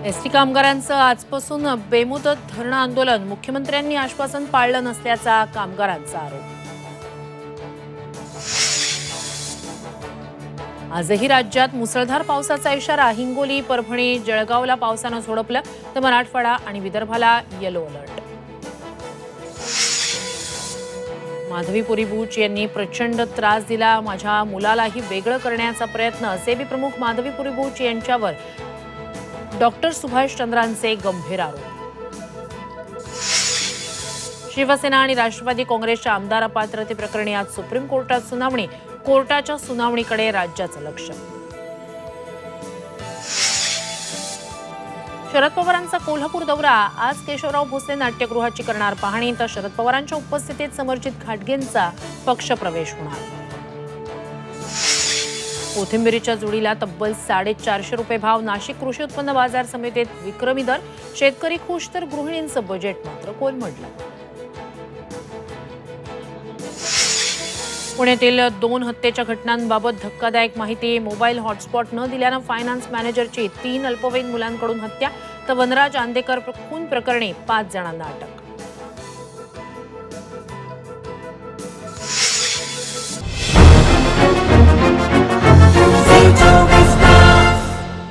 ST कामगारांचं आजपासून बेमुदत धरणं आंदोलन. मुख्यमंत्र्यांनी आश्वासन पाळलं नसल्याचा कामगारांचा आरोप. आजही राज्यात मुसळधार पावसाचा इशारा. हिंगोली, परभणी, जळगावला पावसानं झोडपलं तर मराठवाडा आणि विदर्भाला येलो अलर्ट. माधवीपुरी बूच यांनी प्रचंड त्रास दिला. माझ्या मुलालाही वेगळं करण्याचा प्रयत्न. सेबी प्रमुख माधवीपुरी बूच यांच्यावर डॉक्टर सुभाष चंद्रांचे गंभीर आरोप. शिवसेना आणि राष्ट्रवादी काँग्रेसच्या आमदार अपात्रते प्रकरणी आज सुप्रीम कोर्टात सुनावणी. कोर्टाच्या सुनावणीकडे राज्याचं लक्ष. शरद पवारांचा कोल्हापूर दौरा. आज केशवराव भोसले नाट्यगृहाची करणार पाहणी, तर शरद पवारांच्या उपस्थितीत समर्जित घाटगेंचा पक्षप्रवेश होणार. कोथिंबिरीच्या जुडीला तब्बल 450 रुपये भाव. नाशिक कृषी उत्पन्न बाजार समितीत विक्रमी दर. शेतकरी खुश तर गृहिणींचं बजेट मात्र कोलमडलं. पुण्यातील 2 हत्येच्या घटनांबाबत धक्कादायक माहिती. मोबाईल हॉटस्पॉट न दिल्यानं फायनान्स मॅनेजरची 3 अल्पवयीन मुलांकडून हत्या, तर वनराज आंदेकर खून प्रकरणी 5 जणांना अटक.